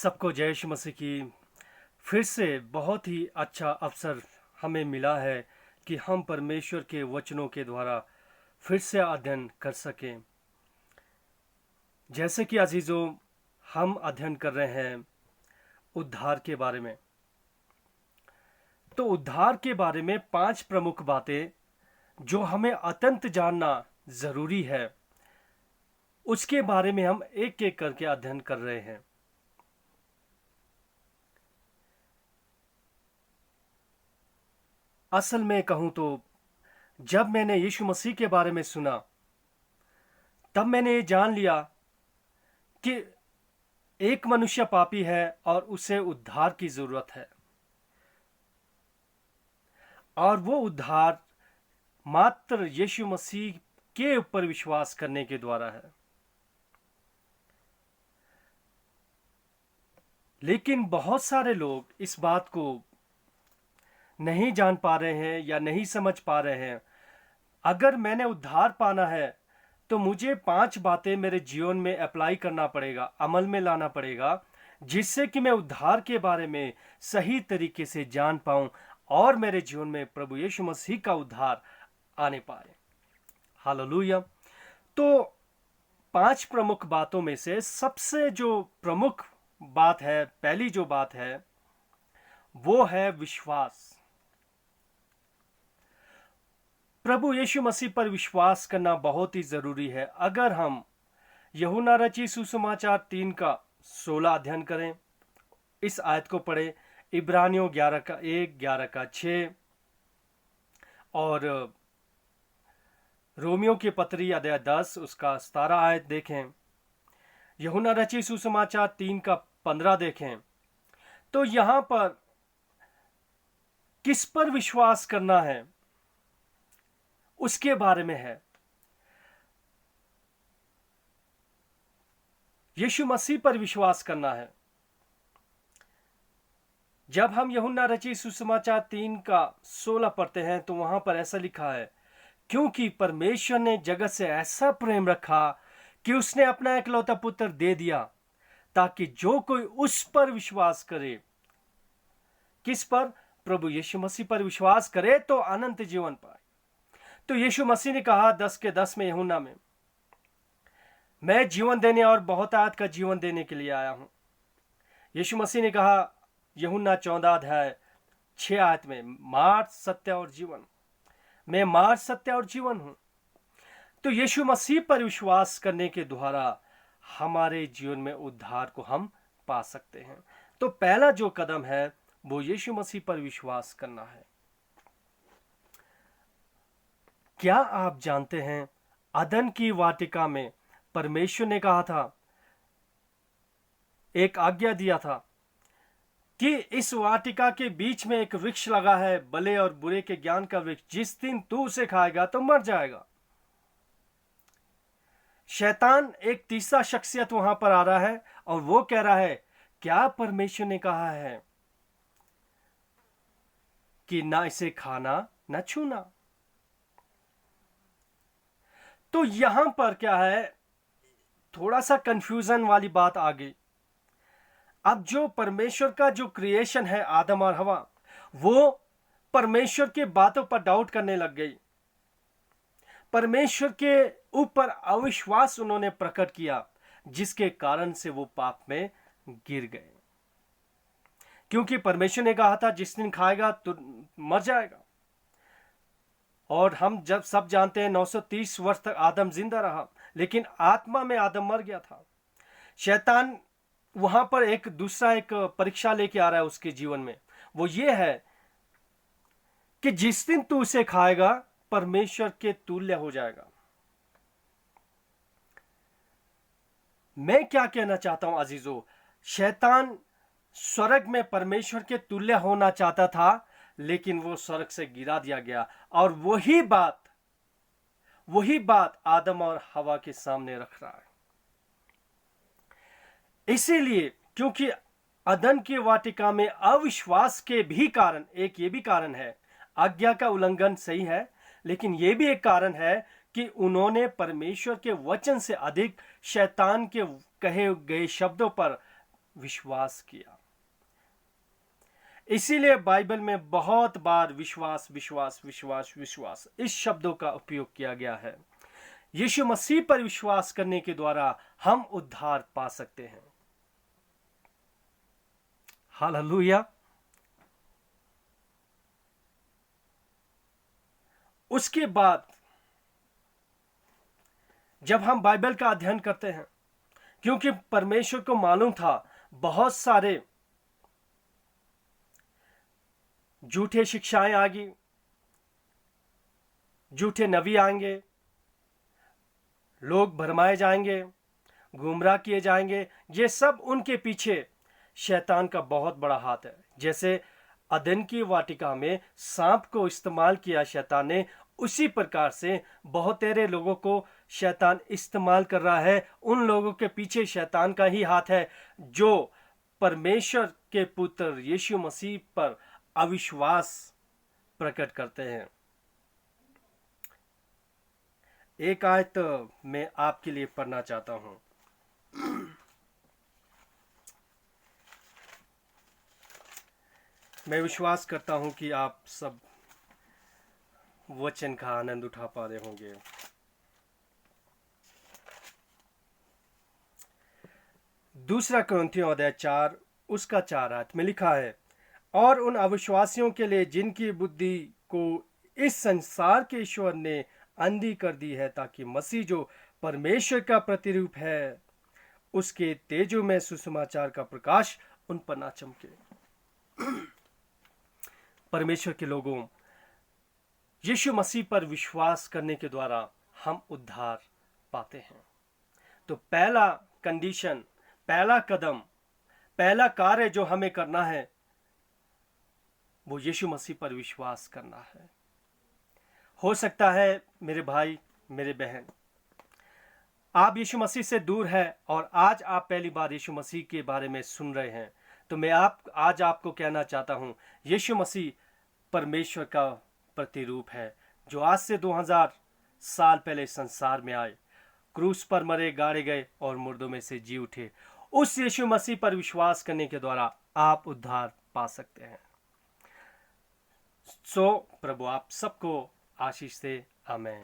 सबको जय यीशु मसीह की। फिर से बहुत ही अच्छा अवसर हमें मिला है कि हम परमेश्वर के वचनों के द्वारा फिर से अध्ययन कर सकें। जैसे कि अजीजों, हम अध्ययन कर रहे हैं उद्धार के बारे में। तो उद्धार के बारे में 5 प्रमुख बातें जो हमें अत्यंत जानना जरूरी है, उसके बारे में हम एक एक करके अध्ययन कर रहे हैं। असल में कहूं तो जब मैंने यीशु मसीह के बारे में सुना, तब मैंने ये जान लिया कि एक मनुष्य पापी है और उसे उद्धार की जरूरत है, और वो उद्धार मात्र यीशु मसीह के ऊपर विश्वास करने के द्वारा है। लेकिन बहुत सारे लोग इस बात को नहीं जान पा रहे हैं या नहीं समझ पा रहे हैं। अगर मैंने उद्धार पाना है तो मुझे 5 बातें मेरे जीवन में अप्लाई करना पड़ेगा, अमल में लाना पड़ेगा, जिससे कि मैं उद्धार के बारे में सही तरीके से जान पाऊं और मेरे जीवन में प्रभु यीशु मसीह का उद्धार आने पाए। हालेलुया। तो 5 प्रमुख बातों में से सबसे जो प्रमुख बात है, पहली जो बात है, वो है विश्वास। प्रभु यीशु मसीह पर विश्वास करना बहुत ही जरूरी है। अगर हम यूहन्ना रचित सुसमाचार 3 का 16 अध्ययन करें, इस आयत को पढ़ें, इब्रानियों 11 का 1, 11 का 6 और रोमियो की पत्री अध्याय 10 उसका 17 आयत देखें, यूहन्ना रचित सुसमाचार 3 का 15 देखें, तो यहां पर किस पर विश्वास करना है उसके बारे में है। यीशु मसीह पर विश्वास करना है। जब हम यूहन्ना रचित सुसमाचार 3 का 16 पढ़ते हैं तो वहां पर ऐसा लिखा है, क्योंकि परमेश्वर ने जगत से ऐसा प्रेम रखा कि उसने अपना इकलौता पुत्र दे दिया, ताकि जो कोई उस पर विश्वास करे, किस पर? प्रभु यीशु मसीह पर विश्वास करे तो अनंत जीवन पाए। तो यीशु मसीह ने कहा 10 के 10 में यूहन्ना में, मैं जीवन देने और बहुतायत का जीवन देने के लिए आया हूं। यीशु मसीह ने कहा यूहन्ना 14 अध्याय 6 आयत में, मार्ग सत्य और जीवन, मैं मार्ग सत्य और जीवन हूं। तो यीशु मसीह पर विश्वास करने के द्वारा हमारे जीवन में उद्धार को हम पा सकते हैं। तो पहला जो कदम है वो यीशु मसीह पर विश्वास करना है। क्या आप जानते हैं, अदन की वाटिका में परमेश्वर ने कहा था, एक आज्ञा दिया था कि इस वाटिका के बीच में एक वृक्ष लगा है, भले और बुरे के ज्ञान का वृक्ष, जिस दिन तू उसे खाएगा तो मर जाएगा। शैतान एक तीसरा शख्सियत वहां पर आ रहा है और वो कह रहा है, क्या परमेश्वर ने कहा है कि ना इसे खाना ना छूना? तो यहां पर क्या है, थोड़ा सा कंफ्यूजन वाली बात आ गई। अब जो परमेश्वर का जो क्रिएशन है, आदम और हवा, वो परमेश्वर के बातों पर डाउट करने लग गई। परमेश्वर के ऊपर अविश्वास उन्होंने प्रकट किया, जिसके कारण से वो पाप में गिर गए। क्योंकि परमेश्वर ने कहा था जिस दिन खाएगा तो मर जाएगा। और हम जब सब जानते हैं 930 वर्ष तक आदम जिंदा रहा, लेकिन आत्मा में आदम मर गया था। शैतान वहां पर एक परीक्षा लेके आ रहा है उसके जीवन में। वो ये है कि जिस दिन तू उसे खाएगा परमेश्वर के तुल्य हो जाएगा। मैं क्या कहना चाहता हूं अजीजों, शैतान स्वर्ग में परमेश्वर के तुल्य होना चाहता था, लेकिन वो स्वर्ग से गिरा दिया गया। और वही बात आदम और हवा के सामने रख रहा है। इसीलिए क्योंकि अदन की वाटिका में अविश्वास के भी कारण, एक ये भी कारण है, आज्ञा का उल्लंघन सही है, लेकिन ये भी एक कारण है कि उन्होंने परमेश्वर के वचन से अधिक शैतान के कहे गए शब्दों पर विश्वास किया। इसीलिए बाइबल में बहुत बार विश्वास विश्वास विश्वास विश्वास इस शब्दों का उपयोग किया गया है। यीशु मसीह पर विश्वास करने के द्वारा हम उद्धार पा सकते हैं। हालेलुया। उसके बाद जब हम बाइबल का अध्ययन करते हैं, क्योंकि परमेश्वर को मालूम था बहुत सारे झूठे शिक्षाएं आएंगी, झूठे नबी आएंगे, लोग भरमाए जाएंगे, गुमराह किए जाएंगे। ये सब उनके पीछे शैतान का बहुत बड़ा हाथ है। जैसे अदन की वाटिका में सांप को इस्तेमाल किया शैतान ने, उसी प्रकार से बहुत तेरे लोगों को शैतान इस्तेमाल कर रहा है। उन लोगों के पीछे शैतान का ही हाथ है जो परमेश्वर के पुत्र यीशु मसीह पर अविश्वास प्रकट करते हैं। एक आयत मैं आपके लिए पढ़ना चाहता हूं। मैं विश्वास करता हूं कि आप सब वचन का आनंद उठा पा रहे होंगे। दूसरा कुरिन्थियों अध्याय 4 उसका 4 आयत में लिखा है, और उन अविश्वासियों के लिए जिनकी बुद्धि को इस संसार के ईश्वर ने अंधी कर दी है, ताकि मसीह जो परमेश्वर का प्रतिरूप है उसके तेजो में सुसमाचार का प्रकाश उन पर ना चमके। परमेश्वर के लोगों, यीशु मसीह पर विश्वास करने के द्वारा हम उद्धार पाते हैं। तो पहला कंडीशन, पहला कदम, पहला कार्य जो हमें करना है वो यीशु मसीह पर विश्वास करना है। हो सकता है मेरे भाई, मेरे बहन, आप यीशु मसीह से दूर हैं और आज आप पहली बार यीशु मसीह के बारे में सुन रहे हैं, तो मैं आज आपको कहना चाहता हूं, यीशु मसीह परमेश्वर का प्रतिरूप है जो आज से 2000 साल पहले संसार में आए, क्रूस पर मरे, गाड़े गए और मुर्दों में से जी उठे। उस यीशु मसीह पर विश्वास करने के द्वारा आप उद्धार पा सकते हैं। सो प्रभु आप सबको आशीष दे। आमीन।